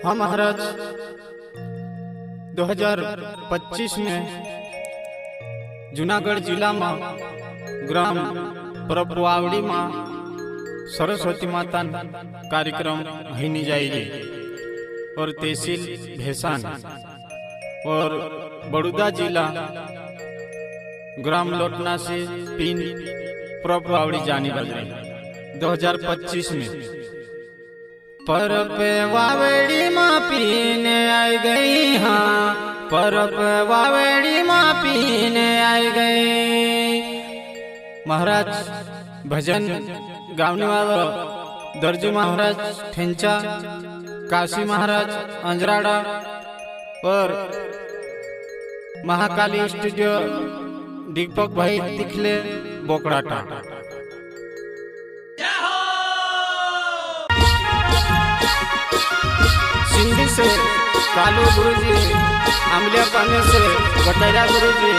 हाँ महाराज, 2025 में जूनागढ़ जिला में ग्राम परपवावड़ी में सरस्वती माता कार्यक्रम होनी जाएगी और तहसील भेसान और बड़ौदा जिला ग्राम लोटना से पिन परपवावड़ी जाने वाले 2025 में। परप वावड़ी माँ पीने आई गई, हाँ परप वावड़ी माँ पीने आई गई। महाराज भजन गाने वाला दर्जू महाराज ठेंचा, काशी महाराज अंजराड़ा और महाकाली स्टूडियो दीपक भाई दिखले बोकड़ाटा। सिंधी से कालू गुरुजी, आमलिया पाने से बटैरा गुरुजी,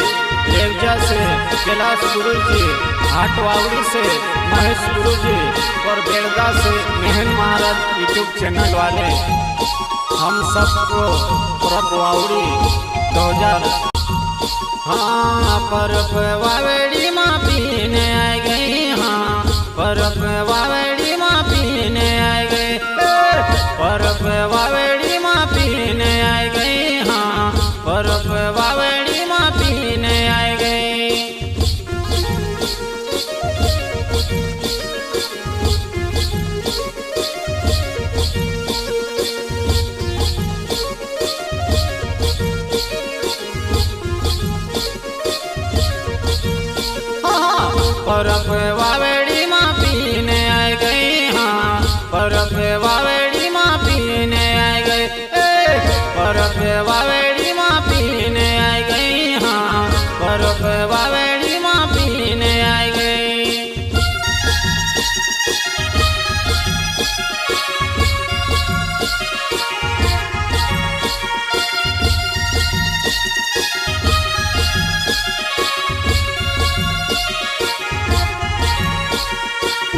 रेवजा से कैलाश गुरुजी, हाटवावड़ी से महेश गुरुजी और बेड़गा से मेहन महाराज यूट्यूब चैनल वाले हम सबको परपवावड़ी 2000 हाँ परप वावड़ी माँ पीने आई गई, हाँ परप वावड़ी माँ पीने आई गई, परप वावड़ी माँ पीने आई गई, हाँ परप वावड़ी माँ पीने आई गई। परप वावड़ी माँ पीने आई गई, हाँ परप वावड़ी माँ पीने आई गई, परप वावड़ी माँ पीने आई गई, हाँ परप वावड़ी माँ पीने आई गई।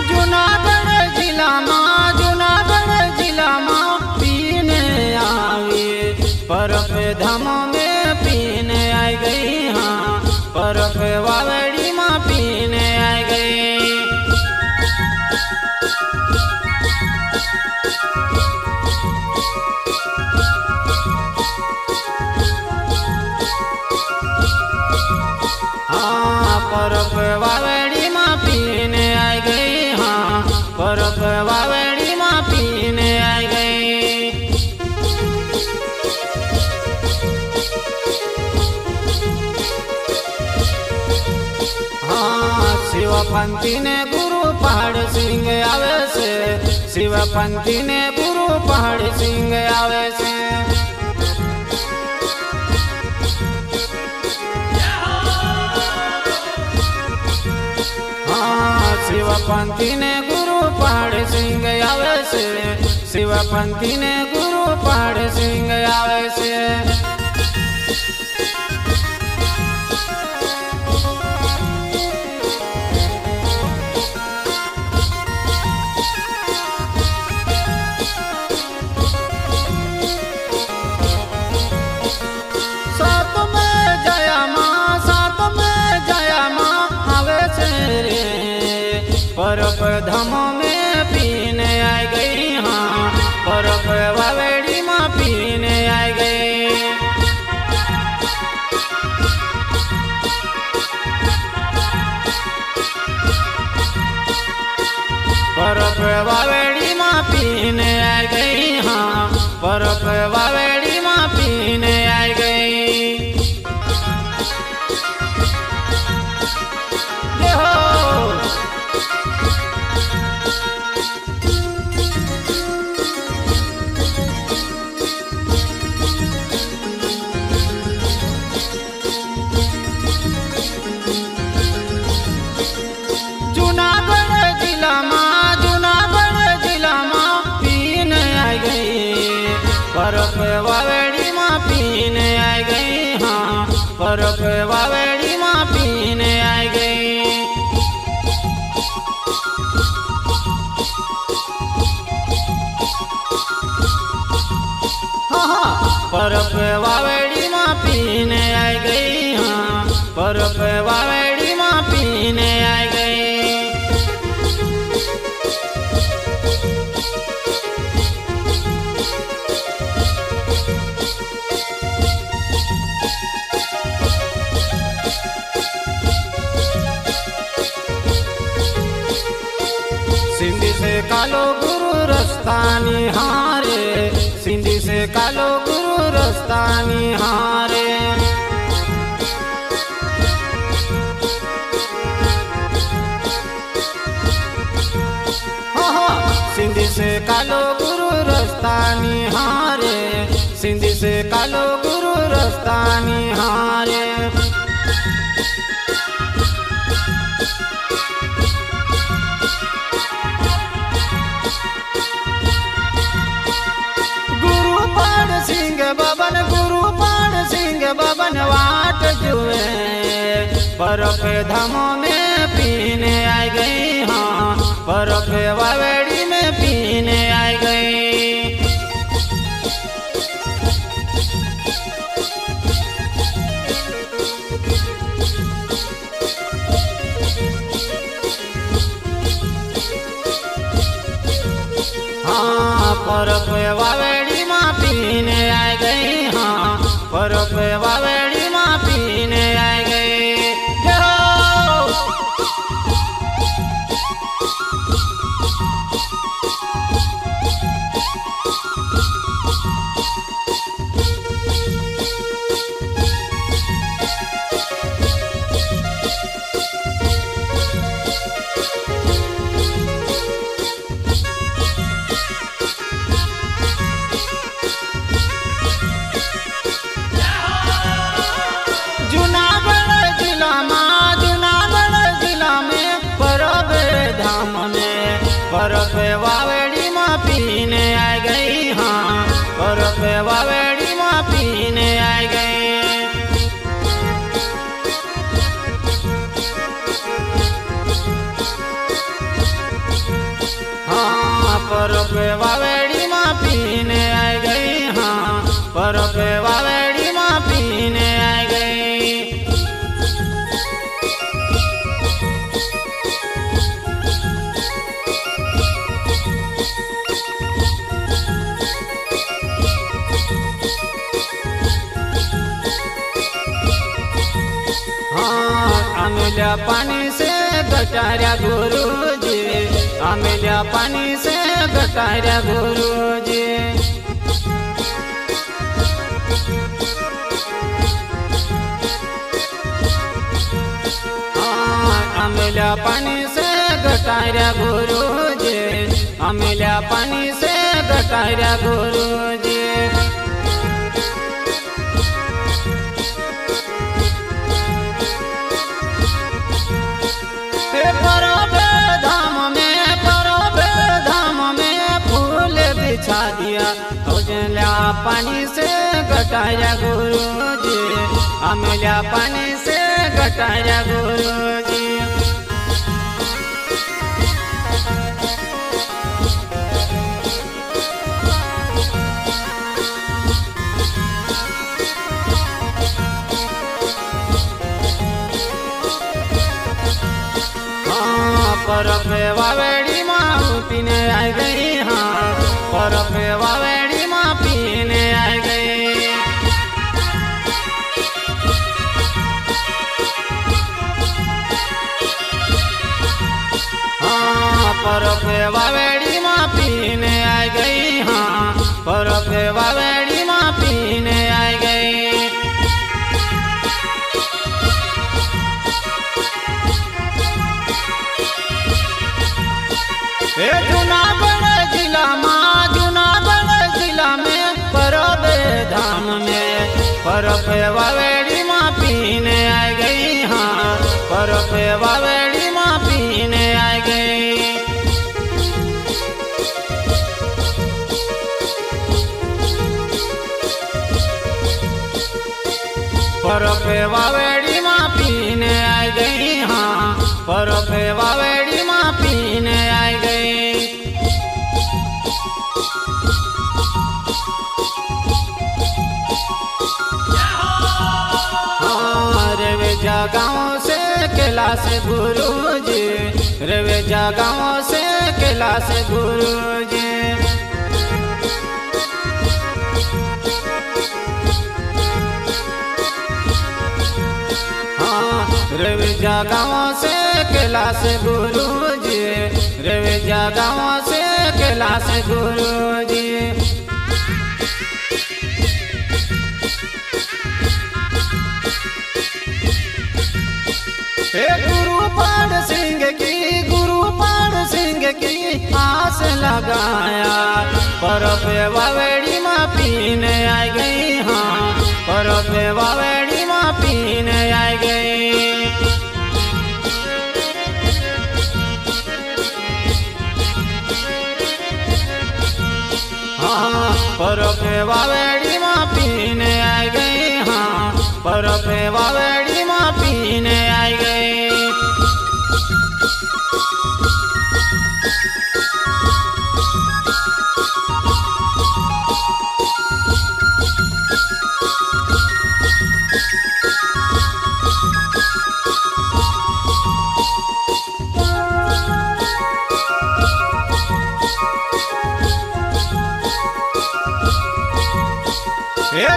जूनागढ़ जिला में पीने आवे, परप धाम में पीने आई गई, हाँ परप वावड़ी माँ पीने आई गई। हाँ परप वावड़ी माँ पीने आई गई, हाँ परप वावड़ी माँ पीने आई गई। हाँ शिवपंथी ने गुरु पहाड़ सिंह आवे से, शिवपंथी ने गुरु पहाड़ सिंह आवे से। हाँ शिवपंथी ने गुरु पहाड़ सिंह आवे से, शिवपंथी ने गुरु पहाड़ सिंह आवे से। परप धाम में पीने आई गई, हाँ परप वावड़ी माँ पीने आई गई। परप वावड़ी माँ पीने आई गई, हाँ परप वावड़ी माँ पीने आई गई। जूनागढ़ जिला में पीने आई गई, परप पर पे वावेड़ी माँ पीने आई गई, हाँ पर पे वावेड़ी माँ पीने आई गई। सिंधी से कालो गुरु रस्ता निहारे, सिंधी से कालो गुरु रस्ता निहारे। सिंधी से कालो गुरु रस्ता निहारे, सिंधी से कालो गुरु रस्ता निहारे। बबन वाट जुए पर पे धामों में पीने आई गई, हाँ पर पे वावेड़ी में पीने आई गई। हाँ पर पे वावेड़ी माँ पीने आई गई, हाँ पर पे वावेड़ी माँ पीने आई गई। पर पे वावेड़ी माँ पीने आई गई, हाँ पर पे वावेड़ी माँ पीने आई गई। हाँ पर पे वावेड़ी माँ पीने आई गई, हाँ पर पे वावेड़ी माँ पीने आई गई। अमिल्या पानी से गटारिया गुरुजी, अमिल्या पानी से गटारिया गुरुजी। अमिल्या पानी से गटारिया गुरुजी, अमिल्या पानी से गटारिया गुरुजी। बिछा दिया उजला पानी से गटारिया गुरुजी, अमिल्या पानी से गटारिया गुरुजी। हाँ पर पे वावेड़ी माँ पीने आई गई, हाँ पर पे वावेड़ी माँ पीने आई गई। हाँ पर पे वावेड़ी माँ पीने आई गई, हाँ पर पे वावेड़ी माँ पीने आई गई। जूनागढ़ जिला में परबे धाम में पर पे वावेड़ी माँ पीने आई गई, हाँ पर पे वावेड़ी माँ पीने आई गई। पर पे वावेड़ी माँ पीने आई गई, हाँ पर पे वावेड़ी माँ पीने आई गई। गाँव से कैलाश गुरुजी, रेवेजा गाँव से कैलाश गुरुजी। रेवेजा गाँव से कैलाश गुरुजी, रेवेजा गाँव से कैलाश गुरुजी। हे गुरु पाड़ सिंह की, गुरु पाड़ सिंह की आस लगाया, परब वावेड़ी माँ पीने आ गई। हाँ परब वावेड़ी माँ पीने आ गई। हाँ परब वावेड़ी माँ पीने आ गई। हाँ परब वावेड़ी माँ पीने आ गई।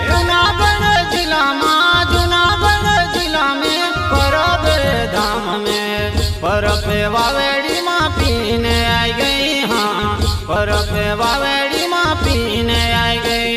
जूनागढ़ जिला में, जूनागढ़ जिला में परब धाम में परब वावेड़ी माँ पीने आ गई। हाँ परब वावेड़ी माँ पीने आ गई।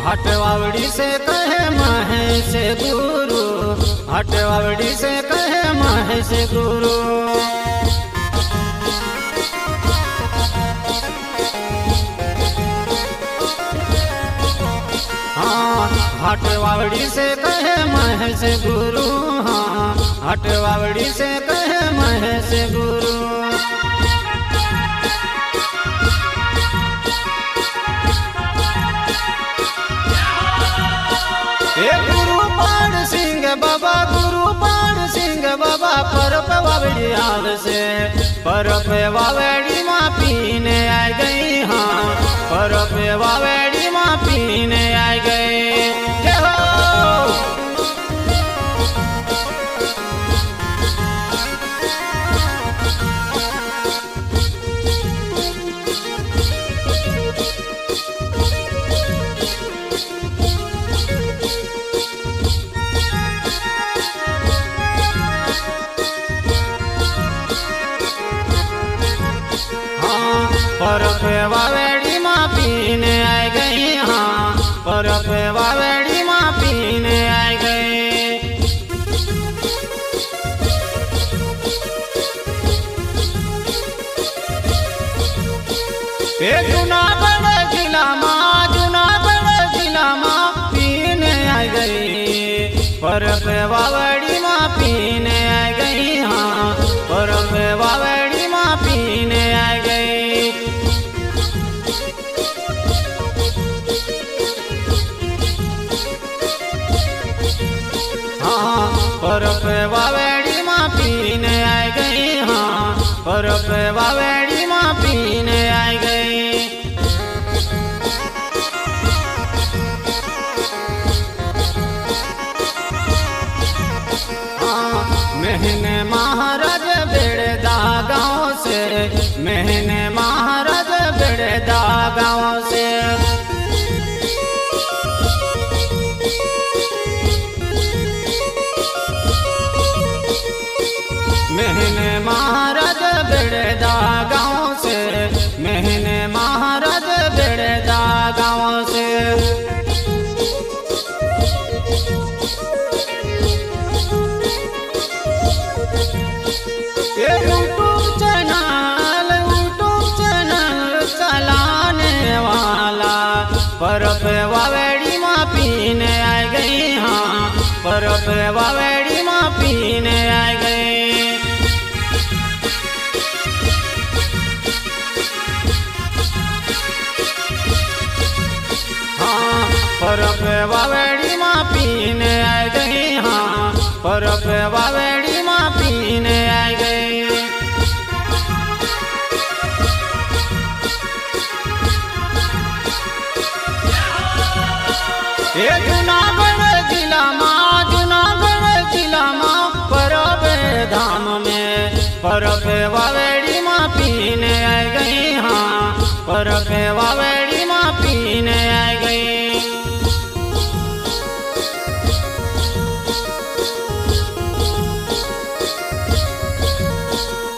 हटवावड़ी से कहे महेश गुरु, हटवावड़ी से कहे महेश गुरु। हाँ हटवावड़ी से कहे महेश गुरु। हाँ हटवावड़ी से कहे महेश गुरु। गुरु पाड़ सिंह बाबा, गुरु पाड़ सिंह बाबा परब वावेड़ी आग से परब वावेड़ी माँ पीने आ गई। हाँ परब वावेड़ी माँ पीने आ गई। जय हो। परब वावेड़ी माँ पीने आ गई। हाँ परब वावेड़ी माँ पीने आ गई। जूनागढ़ जिला में, जूनागढ़ जिला में पीने आ गई। परब वावेड़ी माँ पीने आ गई। हाँ परब वावेड़ी माँ पीने आ गई। परब वावेड़ी माँ पीने आ गई। हाँ परब वावेड़ी माँ पीने आ गई। महीने महाराज बेड़दा गाँव से, महीने महाराज बेड़दा गाँव से। महीने महाराज बेड़दा गाँव से, महीने महाराज बेड़दा गाँव से। यूट्यूब चैनल चलाने वाला परब वावेड़ी माँ पीने आ गई। हाँ परब वावेड़ी माँ पीने आ गई। वावेड़ी माँ पीने आई गई। ये जूनागढ़ जिला माँ परबे धाम में परबे वावेड़ी माँ पीने आई गई। हाँ परबे वावेड़ी माँ पीने आई गई।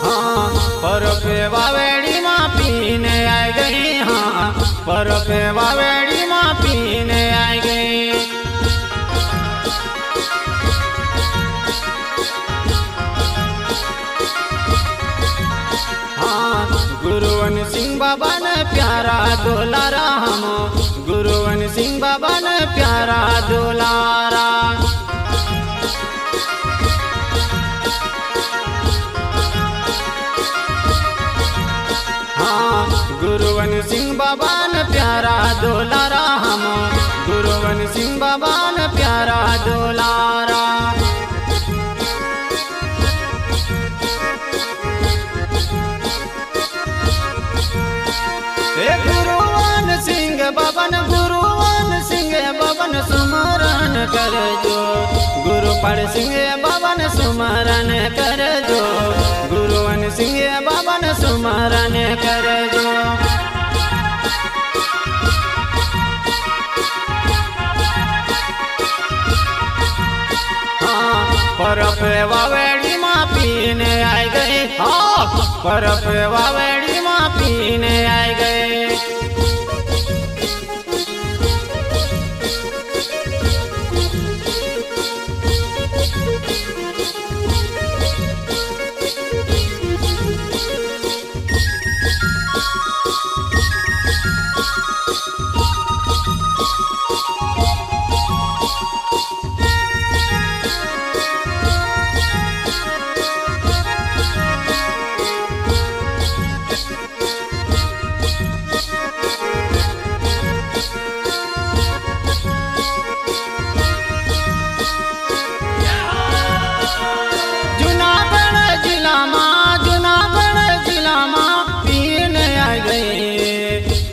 हाँ परबे वावेड़ी माँ पीने आई गई। हाँ परबे वावेड़ी माँ पीने आई गई। गुरुवन सिंह बाबा ने प्यारा दुलारा हम गुरुवन सिंह बाबा ने प्यारा दुलारा। हाँ गुरुवन सिंह बाबा ने प्यारा दुलारा हम गुरुवन सिंह बाबा ने प्यारा दुलारा। गुरुवन सुमरन कर जो गुरु पर सिंह बाबन सुमरन कर जो गुरुवन सिंह बाबन सुमरन कर जो। हाँ परबे वावेड़ी माँ पीने आई गई। हाँ परबे वावेड़ी माँ पीने आई गई।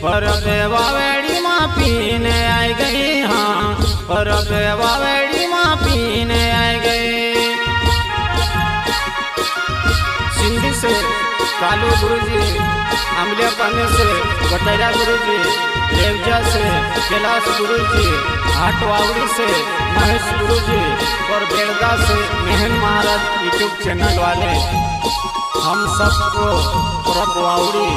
परबे वावेड़ी माँ पीने आई गई। हाँ परबे वावेड़ी माँ पीने आई गई। सिंधी से कालू गुरुजी, अमलियापन से बटैरा गुरुजी, रेवजा से कैलाश गुरुजी, हाटवावड़ी से महेश गुरुजी और बेड़गा से मेहन महाराज यूट्यूब चैनल वाले हम सबको परब वावड़ी